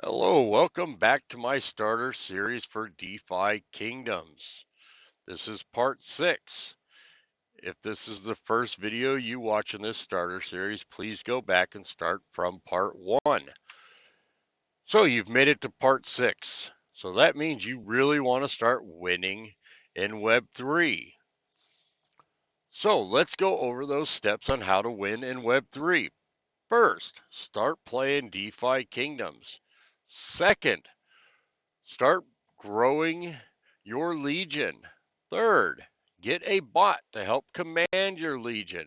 Hello, welcome back to my starter series for DeFi Kingdoms. This is part 6. If this is the first video you watch in this starter series, please go back and start from part 1. So you've made it to part 6. So that means you really want to start winning in Web 3. So let's go over those steps on how to win in Web 3. First, start playing DeFi Kingdoms. Second, start growing your legion. Third, get a bot to help command your legion.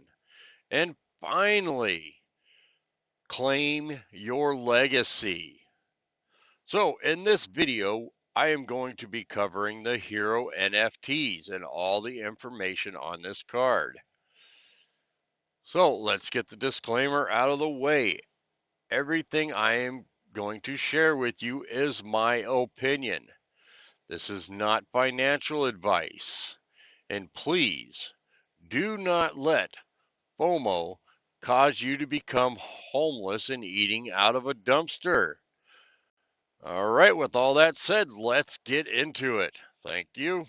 And finally, claim your legacy. So in this video, I am going to be covering the Hero NFTs and all the information on this card. So let's get the disclaimer out of the way. Everything I am going to share with you is my opinion. This is not financial advice. And please do not let FOMO cause you to become homeless and eating out of a dumpster. All right, with all that said, let's get into it. Thank you.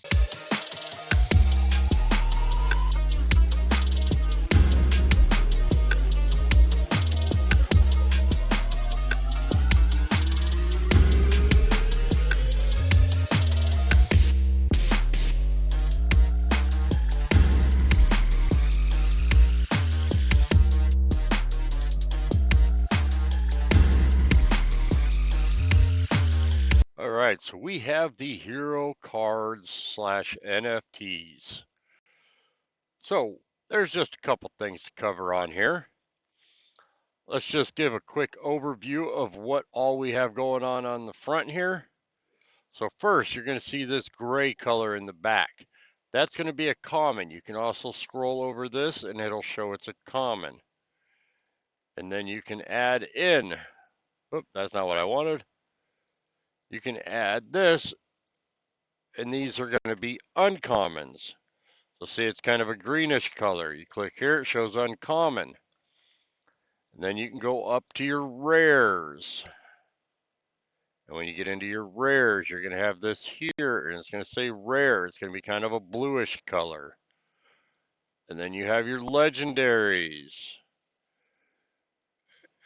All right, so we have the Hero cards / NFTs. So there's just a couple things to cover on here. Let's just give a quick overview of what all we have going on the front here. So first, you're going to see this gray color in the back. That's going to be a common. You can also scroll over this and it'll show it's a common. And then you can add in, oops, that's not what I wanted. You can add this, and these are going to be uncommons. So see, it's kind of a greenish color. You click here, it shows uncommon. And then you can go up to your rares. And when you get into your rares, you're going to have this here, and it's going to say rare. It's going to be kind of a bluish color. And then you have your legendaries.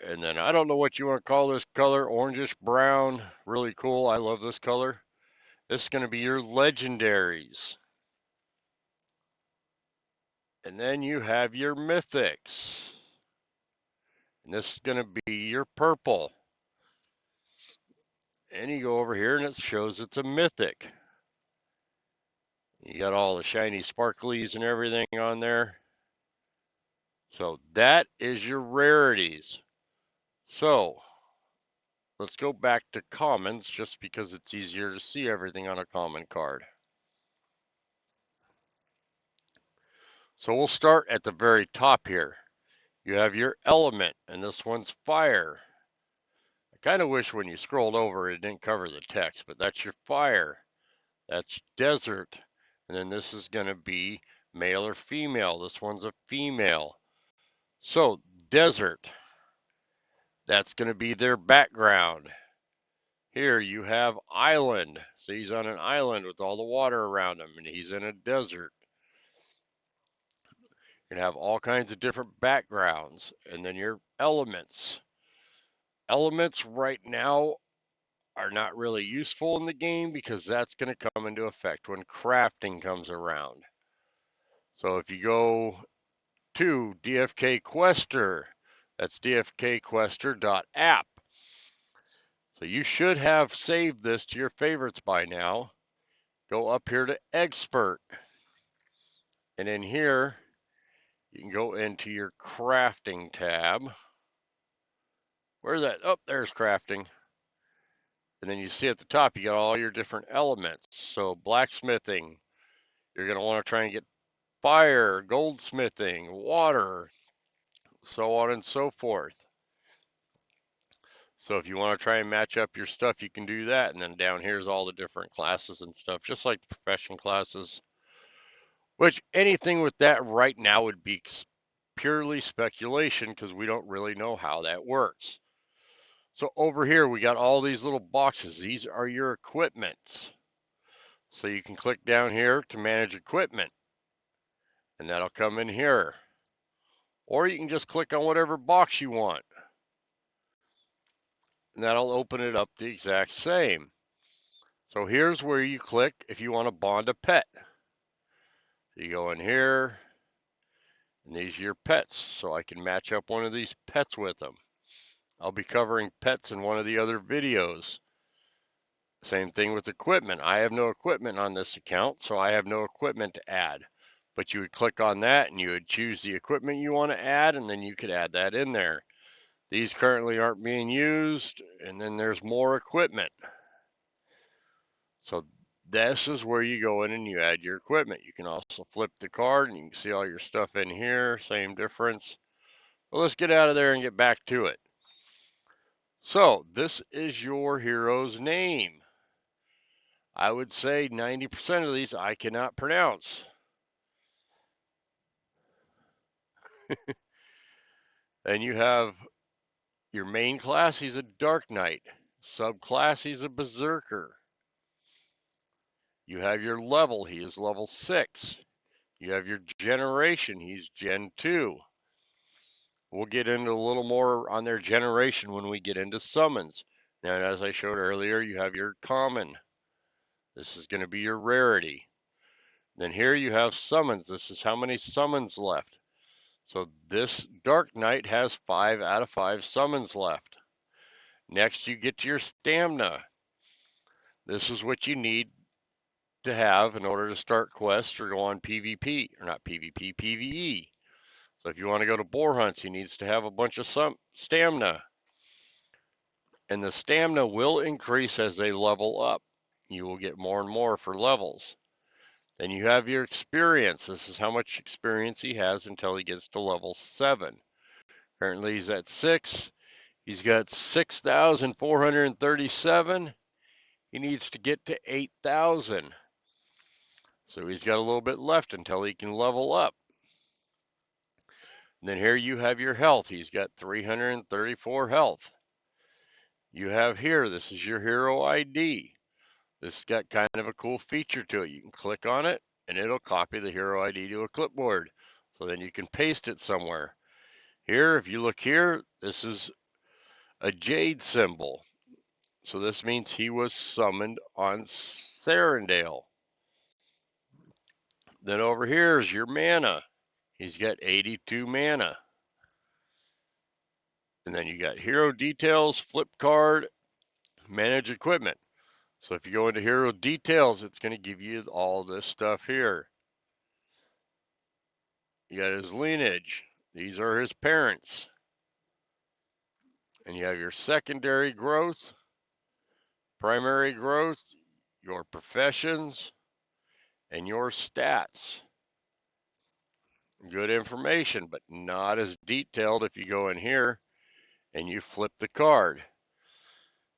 And then I don't know what you want to call this color, orangish brown. Really cool. I love this color. This is going to be your legendaries. And then you have your mythics. And this is going to be your purple. And you go over here and it shows it's a mythic. You got all the shiny sparklies and everything on there. So that is your rarities. So let's go back to commons just because it's easier to see everything on a common card. So we'll start at the very top here. You have your element, and this one's fire. I kind of wish when you scrolled over it didn't cover the text, but that's your fire. That's desert. And then this is going to be male or female. This one's a female. So desert, that's going to be their background. Here you have island. So he's on an island with all the water around him, and he's in a desert. You can have all kinds of different backgrounds. And then your elements. Elements right now are not really useful in the game because that's going to come into effect when crafting comes around. So if you go to DFK Quester, that's dfkquester.app. So you should have saved this to your favorites by now. Go up here to expert. And in here, you can go into your crafting tab. Where's that? Oh, there's crafting. And then you see at the top, you got all your different elements. So blacksmithing, you're going to want to try and get fire, goldsmithing, water, so on and so forth. So if you want to try and match up your stuff, you can do that. And then down here's all the different classes and stuff, just like the profession classes, which anything with that right now would be purely speculation because we don't really know how that works. So over here, we got all these little boxes. These are your equipment. So you can click down here to manage equipment, and that'll come in here. Or you can just click on whatever box you want, and that'll open it up the exact same. So here's where you click if you want to bond a pet. You go in here, and these are your pets, so I can match up one of these pets with them. I'll be covering pets in one of the other videos. Same thing with equipment. I have no equipment on this account, so I have no equipment to add. But you would click on that and you would choose the equipment you want to add, and then you could add that in there. These currently aren't being used, and then there's more equipment. So this is where you go in and you add your equipment. You can also flip the card and you can see all your stuff in here, same difference. Well, let's get out of there and get back to it. So this is your hero's name. I would say 90% of these I cannot pronounce. Then you have your main class, he's a Dark Knight. Subclass, he's a Berserker. You have your level, he is level 6. You have your generation, he's Gen 2. We'll get into a little more on their generation when we get into summons. Now, as I showed earlier, you have your common. This is going to be your rarity. Then here you have summons. This is how many summons left. So this Dark Knight has 5 out of 5 summons left. Next, you get to your stamina. This is what you need to have in order to start quests or go on PvP, or not PvP, PvE. So if you want to go to boar hunts, he needs to have a bunch of stamina. And the stamina will increase as they level up. You will get more and more for levels. Then you have your experience. This is how much experience he has until he gets to level 7. Currently he's at 6. He's got 6,437. He needs to get to 8,000. So he's got a little bit left until he can level up. And then here you have your health. He's got 334 health. You have here, this is your hero ID. This has got kind of a cool feature to it. You can click on it and it'll copy the hero ID to a clipboard. So then you can paste it somewhere. Here, if you look here, this is a jade symbol. So this means he was summoned on Sarandale. Then over here is your mana. He's got 82 mana. And then you got hero details, flip card, manage equipment. So if you go into hero details, it's going to give you all this stuff here. You got his lineage. These are his parents. And you have your secondary growth, primary growth, your professions, and your stats. Good information, but not as detailed if you go in here and you flip the card.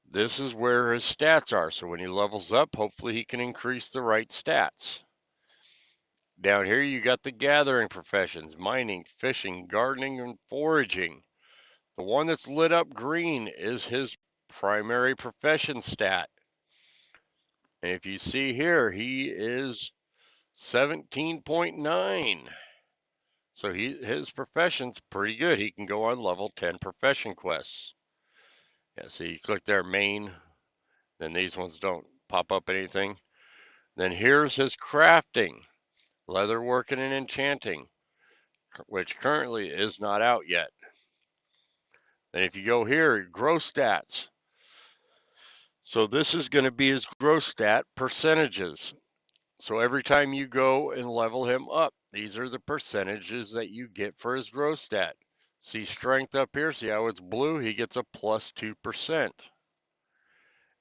This is where his stats are. So when he levels up, hopefully he can increase the right stats. Down here, you got the gathering professions, mining, fishing, gardening, and foraging. The one that's lit up green is his primary profession stat. And if you see here, he is 17.9. So his profession's pretty good. He can go on level 10 profession quests. Yeah, so you click there, main, then these ones don't pop up anything. Then here's his crafting, leatherworking and enchanting, which currently is not out yet. Then if you go here, growth stats. So this is going to be his growth stat percentages. So every time you go and level him up, these are the percentages that you get for his growth stat. See strength up here, see how it's blue? He gets a plus 2%.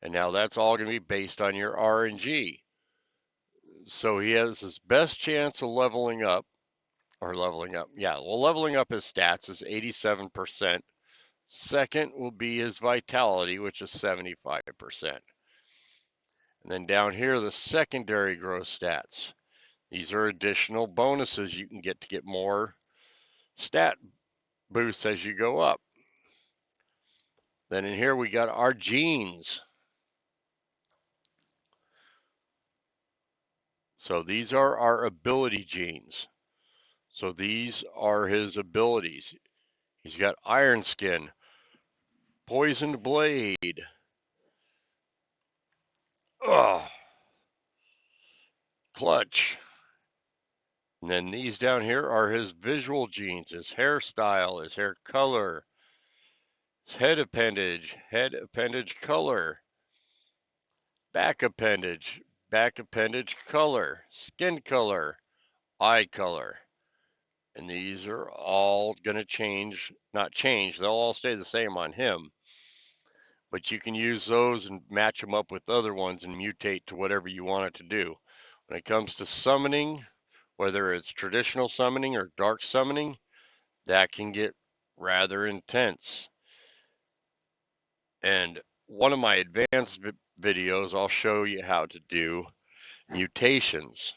And now that's all going to be based on your RNG. So he has his best chance of leveling up, leveling up his stats is 87%. Second will be his vitality, which is 75%. And then down here, the secondary growth stats. These are additional bonuses you can get to get more stat boosts as you go up. Then in here we got our genes. So these are our ability genes. So these are his abilities. He's got Iron Skin, Poisoned Blade, Clutch. And then these down here are his visual genes, his hairstyle, his hair color, his head appendage color, back appendage color, skin color, eye color. And these are all going to change, not change, they'll all stay the same on him. But you can use those and match them up with other ones and mutate to whatever you want it to do. When it comes to summoning, whether it's traditional summoning or dark summoning, that can get rather intense. And one of my advanced videos, I'll show you how to do mutations.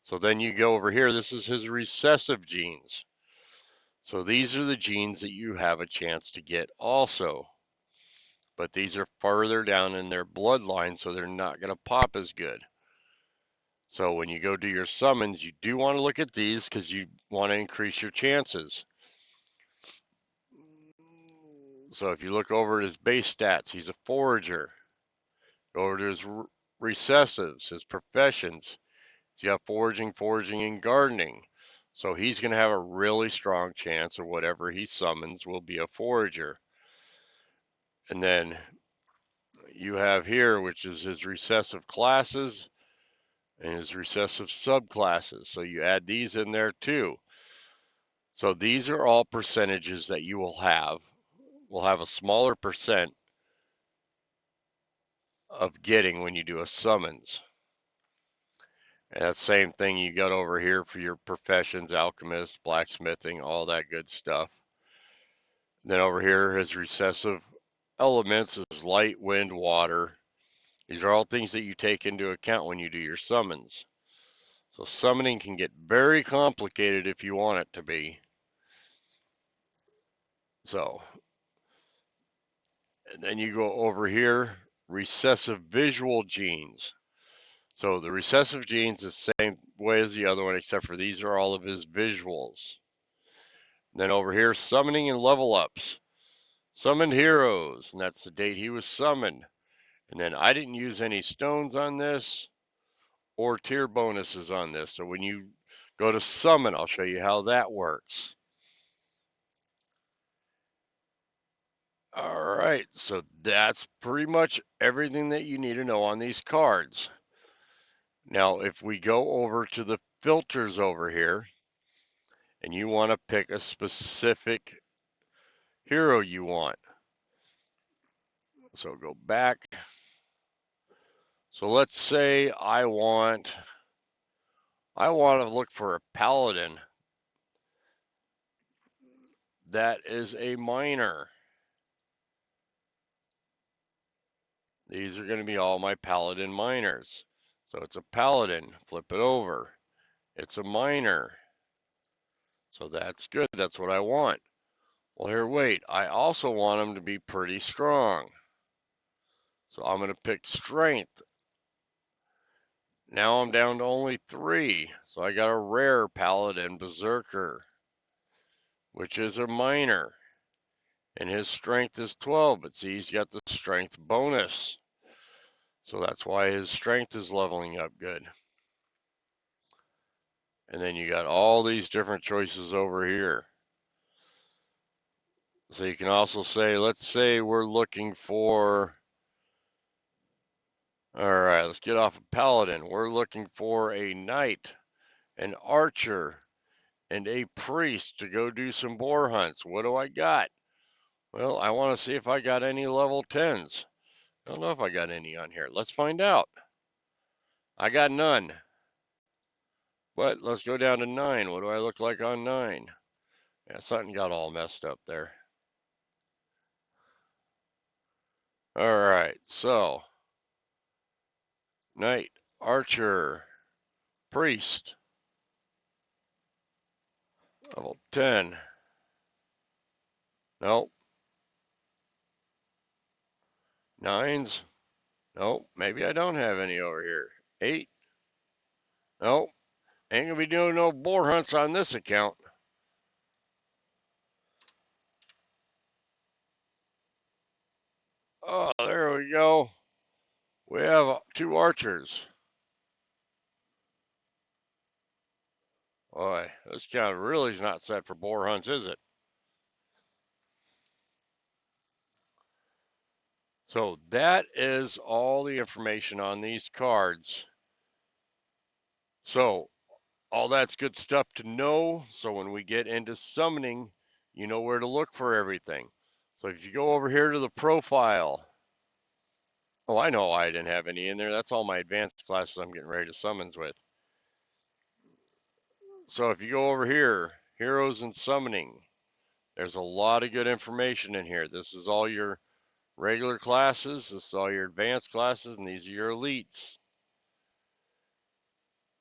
So then you go over here, this is his recessive genes. So these are the genes that you have a chance to get also. But these are further down in their bloodline, so they're not going to pop as good. So when you go do your summons, you do want to look at these because you want to increase your chances. So if you look over at his base stats, he's a forager. Go over to his recessives, his professions. He's got foraging, and gardening. So he's going to have a really strong chance of whatever he summons will be a forager. And then you have here, which is his recessive classes and his recessive subclasses. So you add these in there too. So these are all percentages that you will have. We'll have a smaller percent of getting when you do a summons. And that same thing you got over here for your professions, alchemist, blacksmithing, all that good stuff. Then over here, his recessive elements is light, wind, water. These are all things that you take into account when you do your summons. So summoning can get very complicated if you want it to be. So, and then you go over here, recessive visual genes. So the recessive genes is the same way as the other one, except for these are all of his visuals. And then over here, summoning and level ups. Summoned heroes, and that's the date he was summoned. And then I didn't use any stones on this or tier bonuses on this. So when you go to summon, I'll show you how that works. All right, so that's pretty much everything that you need to know on these cards. Now, if we go over to the filters over here, and you want to pick a specific hero you want. So go back. So let's say I want to look for a paladin that is a miner. These are going to be all my paladin miners. So it's a paladin, flip it over. It's a miner. So that's good, that's what I want. Well, here, wait, I also want them to be pretty strong. So I'm going to pick strength. Now I'm down to only 3. So I got a rare paladin berserker, which is a miner. And his strength is 12, but see, he's got the strength bonus. So that's why his strength is leveling up good. And then you got all these different choices over here. So you can also say, let's say we're looking for, all right, let's get off of paladin. We're looking for a knight, an archer, and a priest to go do some boar hunts. What do I got? Well, I want to see if I got any level 10s. I don't know if I got any on here. Let's find out. I got none. But let's go down to 9. What do I look like on 9? Yeah, something got all messed up there. All right, so knight, archer, priest, level 10. Nope. 9s. Nope, maybe I don't have any over here. 8. Nope, ain't gonna be doing no boar hunts on this account. Oh, there we go. We have 2 archers. Boy, this account really is not set for boar hunts, is it? So that is all the information on these cards. So all that's good stuff to know. So when we get into summoning, you know where to look for everything. So if you go over here to the profile, oh, I know I didn't have any in there. That's all my advanced classes I'm getting ready to summons with. So if you go over here, heroes and summoning, there's a lot of good information in here. This is all your regular classes, this is all your advanced classes, and these are your elites.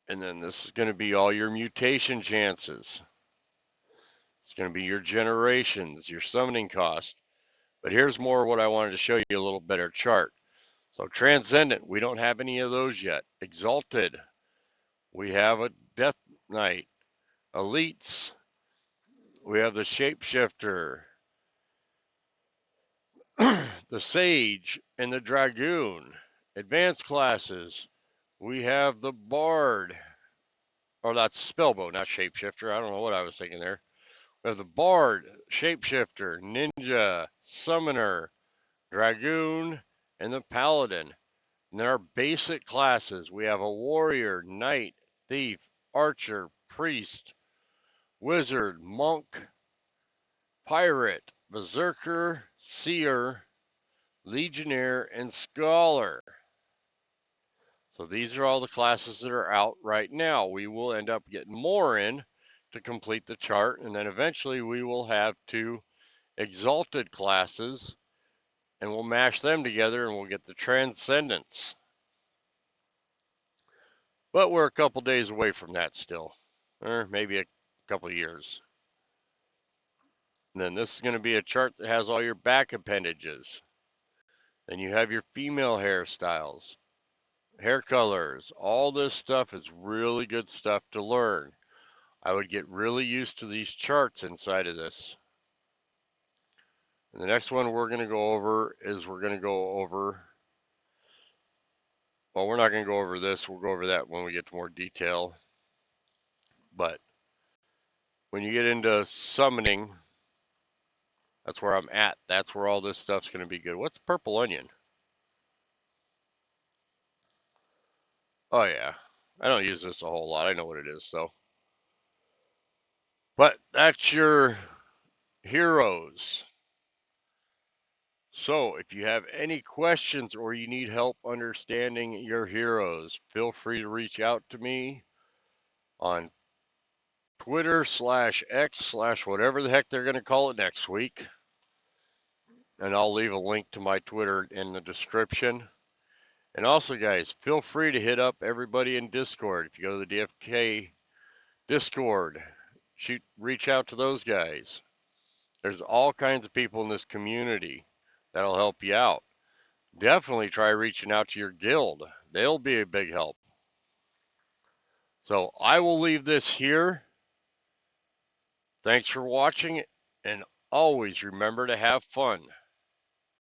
And then this is going to be all your mutation chances. It's going to be your generations, your summoning cost. But here's more what I wanted to show you, a little better chart. So Transcendent, we don't have any of those yet. Exalted, we have a Death Knight. Elites, we have the Shapeshifter, the Sage, and the Dragoon. Advanced classes, we have the Bard. Oh, that's Spellbow, not Shapeshifter. I don't know what I was thinking there. We have the Bard, Shapeshifter, Ninja, Summoner, Dragoon, and the Paladin. And there are basic classes. We have a Warrior, Knight, Thief, Archer, Priest, Wizard, Monk, Pirate, Berserker, Seer, Legionnaire, and Scholar. So these are all the classes that are out right now. We will end up getting more in to complete the chart, and then eventually we will have 2 exalted classes, and we'll mash them together and we'll get the Transcendence. But we're a couple days away from that still, or maybe a couple years. And then this is going to be a chart that has all your back appendages. Then you have your female hairstyles, hair colors. All this stuff is really good stuff to learn. I would get really used to these charts inside of this. And the next one we're going to go over is well, we're not going to go over this. We'll go over that when we get to more detail. But when you get into summoning, that's where I'm at. That's where all this stuff's going to be good. What's purple onion? Oh, yeah. I don't use this a whole lot. I know what it is, though. But that's your heroes. So if you have any questions or you need help understanding your heroes, feel free to reach out to me on Twitter/X/ whatever the heck they're going to call it next week. And I'll leave a link to my Twitter in the description. And also, guys, feel free to hit up everybody in Discord. If you go to the DFK Discord, reach out to those guys. There's all kinds of people in this community that'll help you out. Definitely try reaching out to your guild. They'll be a big help. So I will leave this here. Thanks for watching, and always remember to have fun.